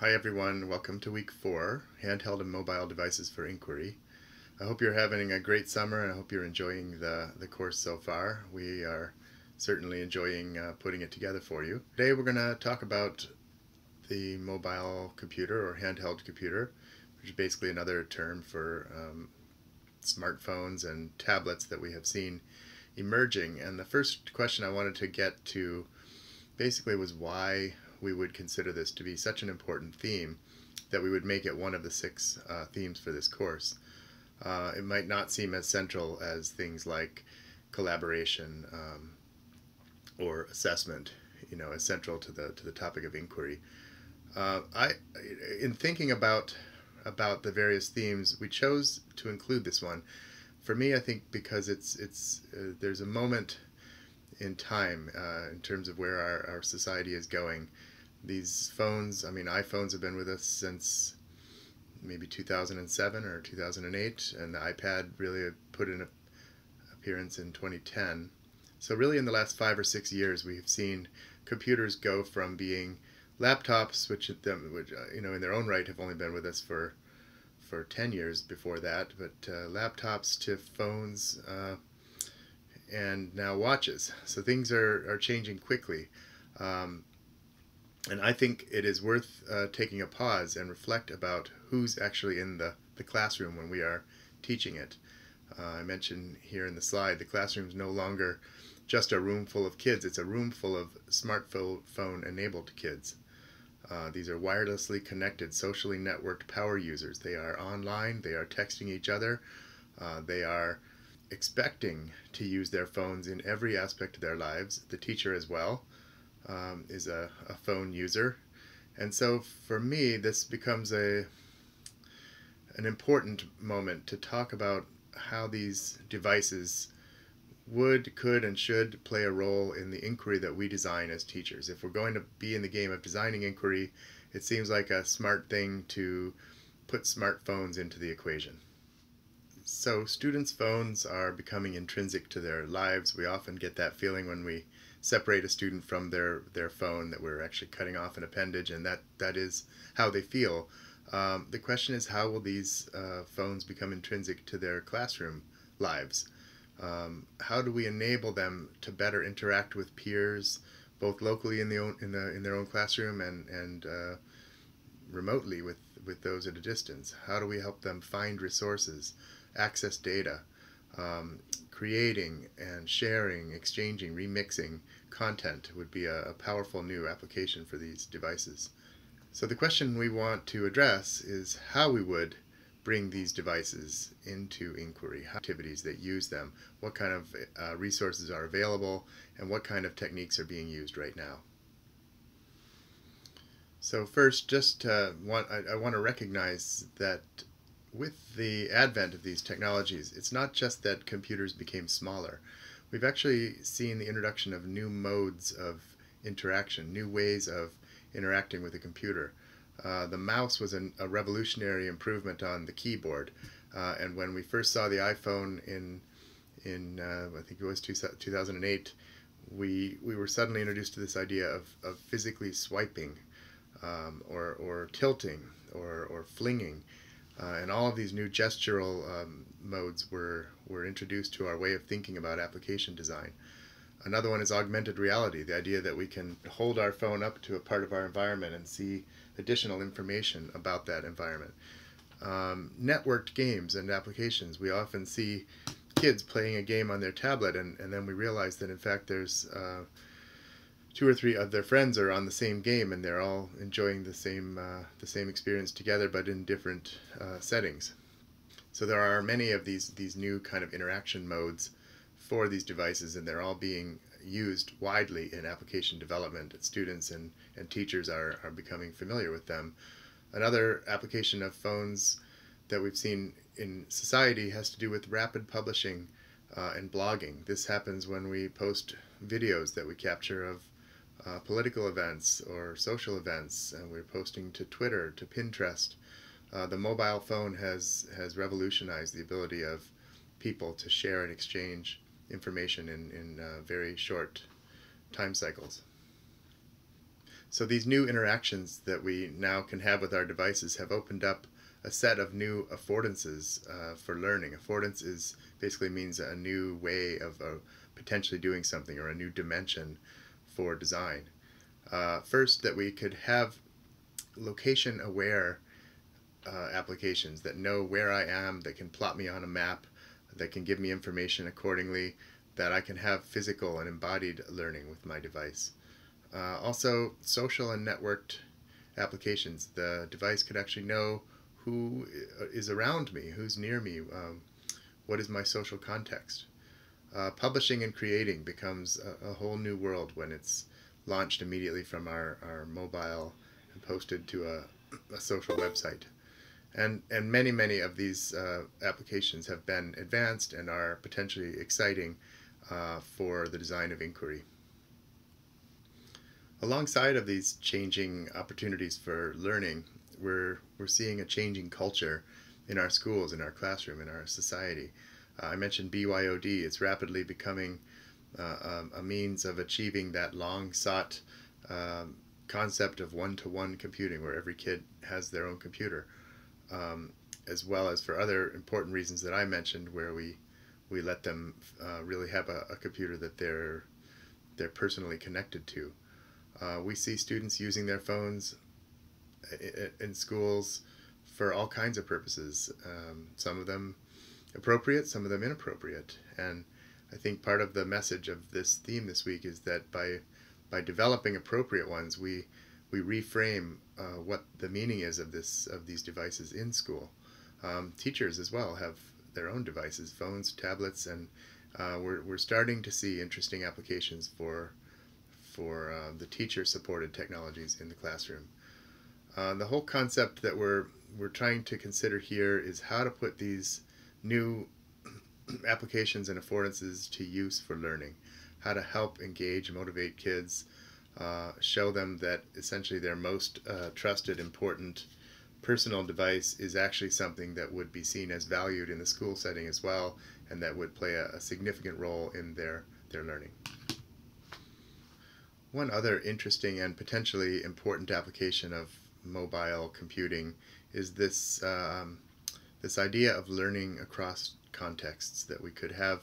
Hi everyone, welcome to week 4, Handheld and Mobile Devices for Inquiry. I hope you're having a great summer and I hope you're enjoying the course so far. We are certainly enjoying putting it together for you. Today we're going to talk about the mobile computer or handheld computer, which is basically another term for smartphones and tablets that we have seen emerging. And the first question I wanted to get to basically was why we would consider this to be such an important theme that we would make it one of the 6 themes for this course. It might not seem as central as things like collaboration or assessment, as central to the topic of inquiry. In thinking about the various themes, we chose to include this one. For me, I think because there's a moment in time in terms of where our society is going. These phones, iPhones have been with us since maybe 2007 or 2008, and the iPad really put in an appearance in 2010. So really in the last 5 or 6 years we've seen computers go from being laptops, which in their own right have only been with us for 10 years before that, but laptops to phones and now watches. So things are changing quickly. And I think it is worth taking a pause and reflect about who's actually in the classroom when we are teaching it. I mentioned here in the slide, the classroom is no longer just a room full of kids, it's a room full of smartphone-enabled kids. These are wirelessly connected, socially networked power users. They are online, they are texting each other, they are expecting to use their phones in every aspect of their lives. The teacher as well is a phone user, and so for me this becomes an important moment to talk about how these devices would, could, and should play a role in the inquiry that we design as teachers. If we're going to be in the game of designing inquiry, it seems like a smart thing to put smartphones into the equation. So students' phones are becoming intrinsic to their lives. We often get that feeling when we separate a student from their phone that we're actually cutting off an appendage, and that is how they feel. The question is, how will these phones become intrinsic to their classroom lives? How do we enable them to better interact with peers, both locally in their own classroom and remotely with those at a distance? How do we help them find resources, access data, creating and sharing, exchanging, remixing content would be a powerful new application for these devices. So the question we want to address is how we would bring these devices into inquiry, activities that use them, what kind of resources are available, and what kind of techniques are being used right now. So first, I want to recognize that with the advent of these technologies, it's not just that computers became smaller. We've actually seen the introduction of new modes of interaction, new ways of interacting with a computer. The mouse was a revolutionary improvement on the keyboard, and when we first saw the iPhone in I think it was 2008, we were suddenly introduced to this idea of physically swiping or tilting or flinging. And all of these new gestural modes were introduced to our way of thinking about application design. Another one is augmented reality, the idea that we can hold our phone up to a part of our environment and see additional information about that environment. Networked games and applications. We often see kids playing a game on their tablet, and then we realize that in fact there's 2 or 3 of their friends are on the same game and they're all enjoying the same experience together, but in different settings. So there are many of these new kind of interaction modes for these devices, and they're all being used widely in application development. Students and teachers are becoming familiar with them. Another application of phones that we've seen in society has to do with rapid publishing and blogging. This happens when we post videos that we capture of political events or social events, and we're posting to Twitter, to Pinterest. The mobile phone has revolutionized the ability of people to share and exchange information in very short time cycles. So these new interactions that we now can have with our devices have opened up a set of new affordances for learning. Affordance basically means a new way of potentially doing something, or a new dimension for design. First, that we could have location-aware applications that know where I am, that can plot me on a map, that can give me information accordingly, that I can have physical and embodied learning with my device. Also, social and networked applications. The device could actually know who is around me, who's near me, what is my social context. Publishing and creating becomes a whole new world when it's launched immediately from our mobile and posted to a social website. And many of these applications have been advanced and are potentially exciting for the design of inquiry. Alongside of these changing opportunities for learning, we're seeing a changing culture in our schools, in our classroom, in our society. I mentioned BYOD. It's rapidly becoming a means of achieving that long-sought concept of one-to-one computing, where every kid has their own computer, as well as for other important reasons that I mentioned, where we let them really have a computer that they're personally connected to. We see students using their phones in schools for all kinds of purposes, some of them appropriate, some of them inappropriate. And I think part of the message of this theme this week is that by developing appropriate ones, we reframe what the meaning is of these devices in school. Teachers as well have their own devices, phones, tablets, and we're starting to see interesting applications for the teacher-supported technologies in the classroom. The whole concept that we're trying to consider here is how to put these new applications and affordances to use for learning, how to help engage, motivate kids, show them that essentially their most trusted, important personal device is actually something that would be seen as valued in the school setting as well, and that would play a significant role in their learning. One other interesting and potentially important application of mobile computing is this idea of learning across contexts, that we could have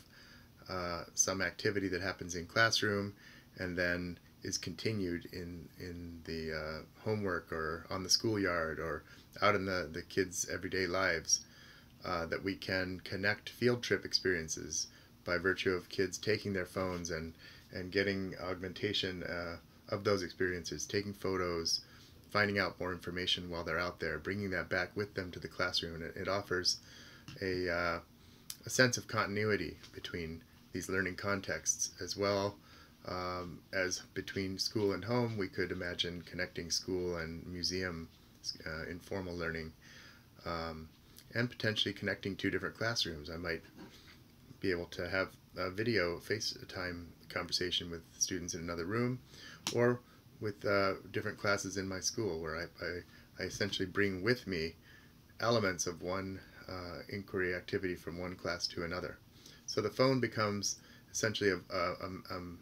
some activity that happens in classroom and then is continued in the homework or on the schoolyard or out in the kids' everyday lives, that we can connect field trip experiences by virtue of kids taking their phones and getting augmentation of those experiences, taking photos, finding out more information while they're out there, bringing that back with them to the classroom. And it offers a sense of continuity between these learning contexts, as well as between school and home. We could imagine connecting school and museum informal learning, and potentially connecting two different classrooms. I might be able to have a video FaceTime conversation with students in another room, or with different classes in my school, where I essentially bring with me elements of one inquiry activity from one class to another. So the phone becomes essentially an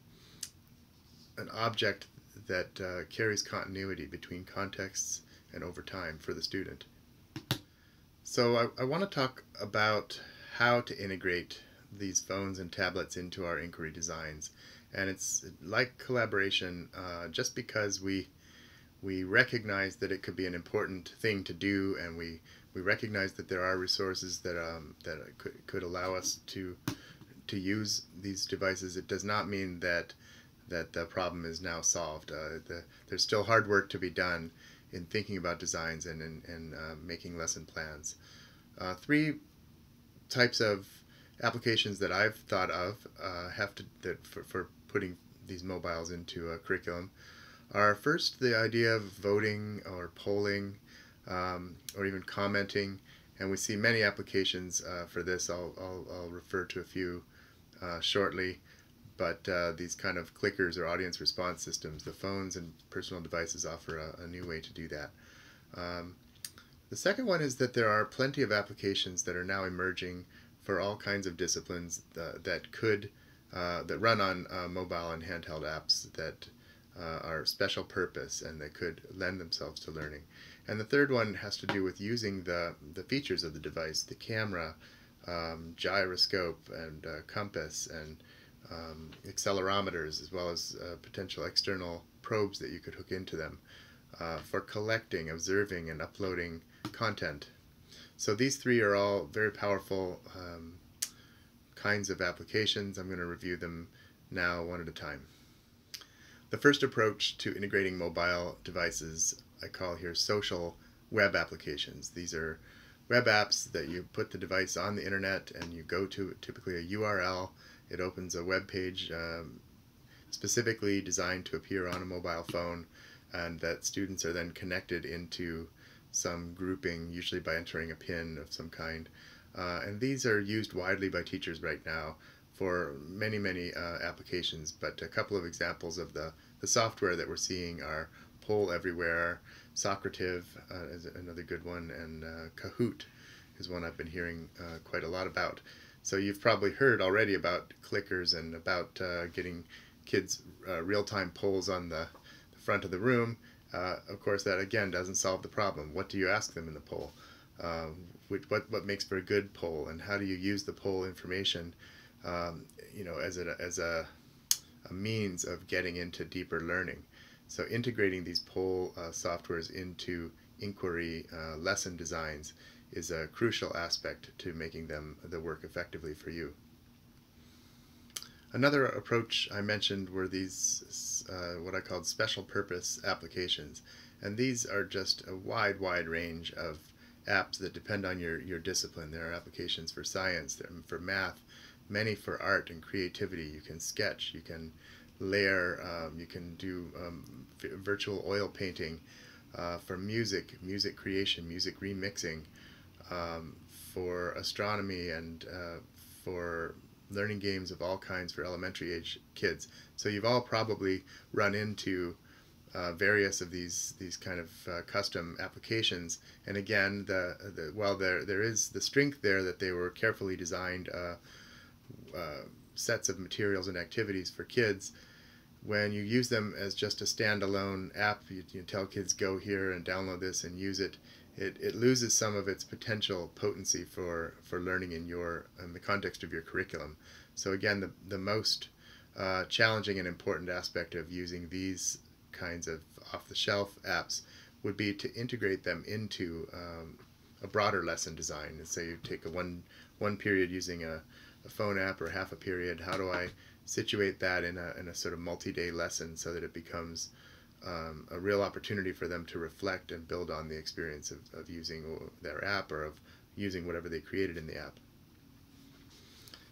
object that carries continuity between contexts and over time for the student. So I want to talk about how to integrate these phones and tablets into our inquiry designs. And it's like collaboration, just because we recognize that it could be an important thing to do, and we recognize that there are resources that could allow us to use these devices. It does not mean that the problem is now solved. There's still hard work to be done in thinking about designs and making lesson plans. Three types of applications that I've thought of for putting these mobiles into a curriculum are, first, the idea of voting or polling, or even commenting, and we see many applications for this. I'll refer to a few shortly, but these kind of clickers or audience response systems, the phones and personal devices offer a new way to do that. The second one is that there are plenty of applications that are now emerging for all kinds of disciplines that run on mobile and handheld apps that are special purpose and they could lend themselves to learning. And the third one has to do with using the features of the device, the camera, gyroscope, and compass, and accelerometers, as well as potential external probes that you could hook into them for collecting, observing, and uploading content. So these three are all very powerful kinds of applications. I'm going to review them now one at a time. The first approach to integrating mobile devices I call here social web applications. These are web apps that you put the device on the internet and you go to typically a URL. It opens a web page specifically designed to appear on a mobile phone, and that students are then connected into some grouping, usually by entering a PIN of some kind. And these are used widely by teachers right now for many applications, but a couple of examples of the software that we're seeing are Poll Everywhere, Socrative is another good one, and Kahoot is one I've been hearing quite a lot about. So you've probably heard already about clickers and about getting kids real-time polls on the front of the room. Of course, that again doesn't solve the problem. What do you ask them in the poll? What makes for a good poll, and how do you use the poll information, as a means of getting into deeper learning? So integrating these poll softwares into inquiry lesson designs is a crucial aspect to making the work effectively for you. Another approach I mentioned were these what I called special purpose applications, and these are just a wide range of apps that depend on your discipline. There are applications for science, for math, many for art and creativity. You can sketch, you can layer, you can do virtual oil painting, for music creation, music remixing, for astronomy, and for learning games of all kinds for elementary age kids. So you've all probably run into various of these kind of custom applications, and again, while there is the strength there that they were carefully designed sets of materials and activities for kids, when you use them as just a standalone app, you tell kids go here and download this and use it, it loses some of its potential potency for learning in the context of your curriculum. So again, the most challenging and important aspect of using these kinds of off-the-shelf apps would be to integrate them into a broader lesson design. And say you take one period using a phone app, or half a period. How do I situate that in a sort of multi-day lesson so that it becomes a real opportunity for them to reflect and build on the experience of using their app, or of using whatever they created in the app.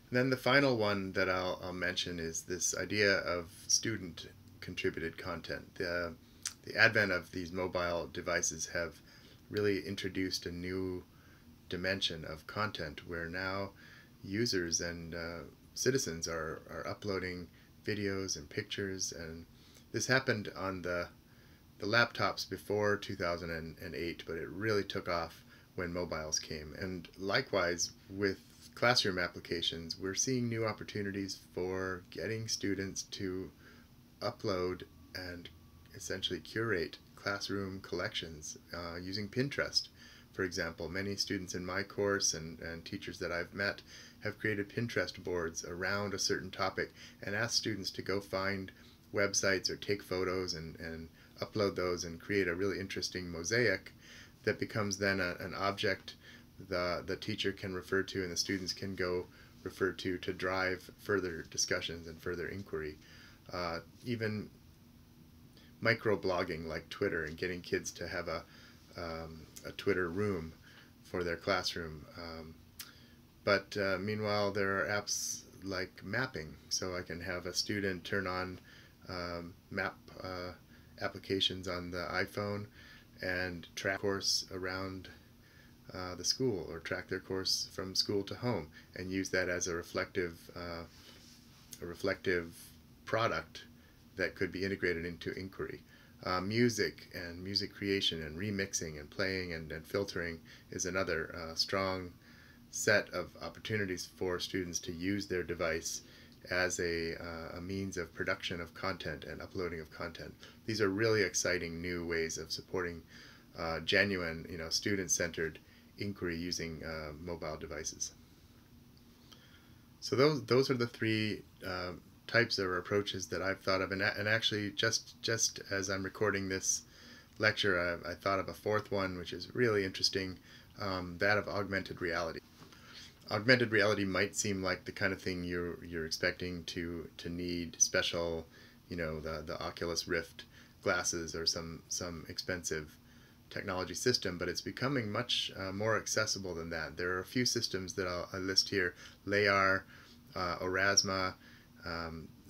And then the final one that I'll mention is this idea of student contributed content. The advent of these mobile devices have really introduced a new dimension of content where now users and citizens are uploading videos and pictures, and this happened on the laptops before 2008, but it really took off when mobiles came. And likewise with classroom applications, we're seeing new opportunities for getting students to upload and essentially curate classroom collections using Pinterest. For example, many students in my course and teachers that I've met have created Pinterest boards around a certain topic and asked students to go find websites or take photos and upload those and create a really interesting mosaic that becomes then an object the teacher can refer to and the students can go refer to drive further discussions and further inquiry. Even microblogging like Twitter, and getting kids to have a Twitter room for their classroom. But meanwhile, there are apps like mapping, so I can have a student turn on map applications on the iPhone and track course around the school, or track their course from school to home, and use that as a reflective product that could be integrated into inquiry. Music and music creation and remixing and playing and filtering is another strong set of opportunities for students to use their device as a means of production of content and uploading of content. These are really exciting new ways of supporting genuine, student-centered inquiry using mobile devices. So those are the three types of approaches that I've thought of, and actually just as I'm recording this lecture, I thought of a fourth one, which is really interesting, that of augmented reality. Augmented reality might seem like the kind of thing you're expecting to need special, the Oculus Rift glasses or some expensive technology system, but it's becoming much more accessible than that. There are a few systems that I'll list here: LAR, Aurasma,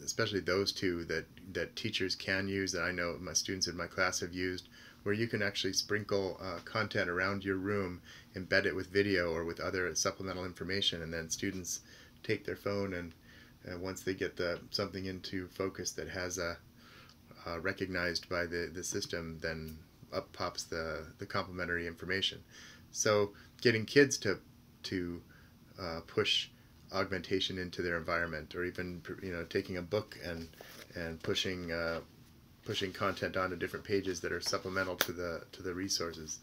especially those two that teachers can use, that I know my students in my class have used, where you can actually sprinkle content around your room, embed it with video or with other supplemental information, and then students take their phone and once they get something into focus that has recognized by the system, then up pops the complementary information. So getting kids to push augmentation into their environment, or even taking a book and pushing content onto different pages that are supplemental to the resources,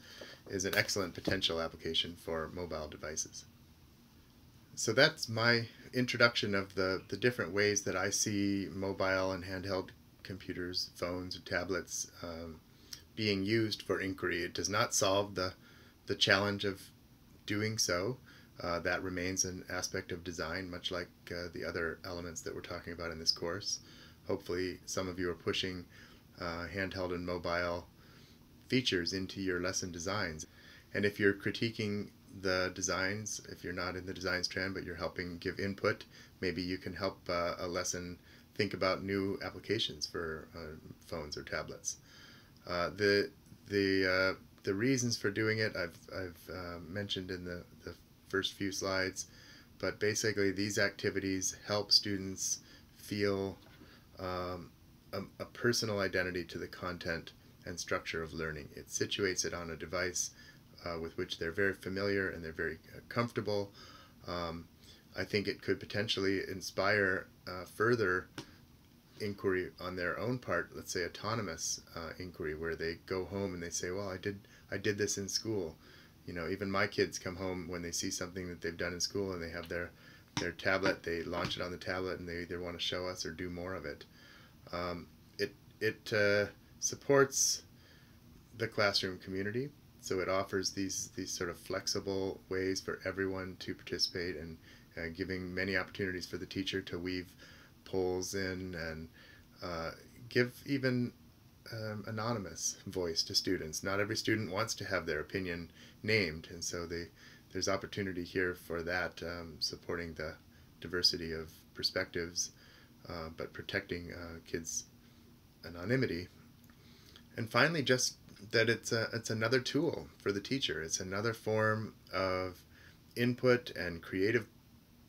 is an excellent potential application for mobile devices. So that's my introduction of the different ways that I see mobile and handheld computers, phones, and tablets being used for inquiry. It does not solve the challenge of doing so. That remains an aspect of design, much like the other elements that we're talking about in this course. Hopefully some of you are pushing handheld and mobile features into your lesson designs. And if you're critiquing the designs, if you're not in the design strand but you're helping give input, maybe you can help a lesson think about new applications for phones or tablets. The reasons for doing it I've mentioned in the first few slides, but basically these activities help students feel a personal identity to the content and structure of learning. It situates it on a device with which they're very familiar and they're very comfortable. I think it could potentially inspire further inquiry on their own part, let's say autonomous inquiry, where they go home and they say, well, I did this in school. Even my kids come home when they see something that they've done in school and they have their tablet, they launch it on the tablet and they either want to show us or do more of it. It supports the classroom community, so it offers these sort of flexible ways for everyone to participate, and giving many opportunities for the teacher to weave polls in and give even anonymous voice to students. Not every student wants to have their opinion named, and so there's opportunity here for that, supporting the diversity of perspectives, but protecting kids' anonymity. And finally, just that it's another tool for the teacher. It's another form of input and creative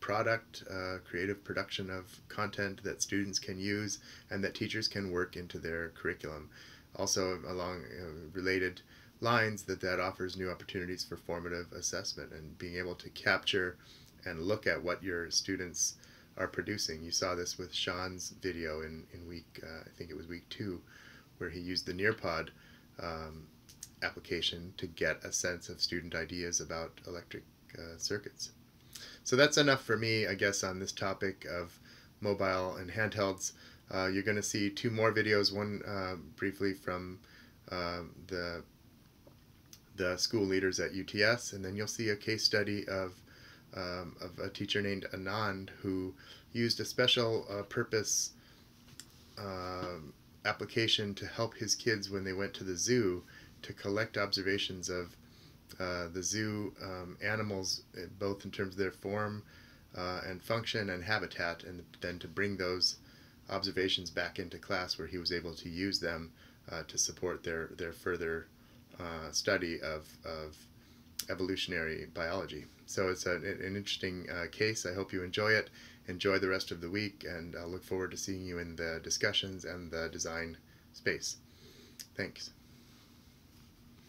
production of content that students can use and that teachers can work into their curriculum. Also, along related lines, that offers new opportunities for formative assessment and being able to capture and look at what your students are producing. You saw this with Sean's video in week, I think it was week 2, where he used the Nearpod application to get a sense of student ideas about electric circuits. So that's enough for me, I guess, on this topic of mobile and handhelds. You're going to see 2 more videos, one briefly from the school leaders at UTS, and then you'll see a case study of a teacher named Anand who used a special purpose application to help his kids when they went to the zoo to collect observations of the zoo animals, both in terms of their form and function and habitat, and then to bring those observations back into class where he was able to use them to support their further study of evolutionary biology. So it's an interesting case. I hope you enjoy it. Enjoy the rest of the week, and I'll look forward to seeing you in the discussions and the design space. Thanks.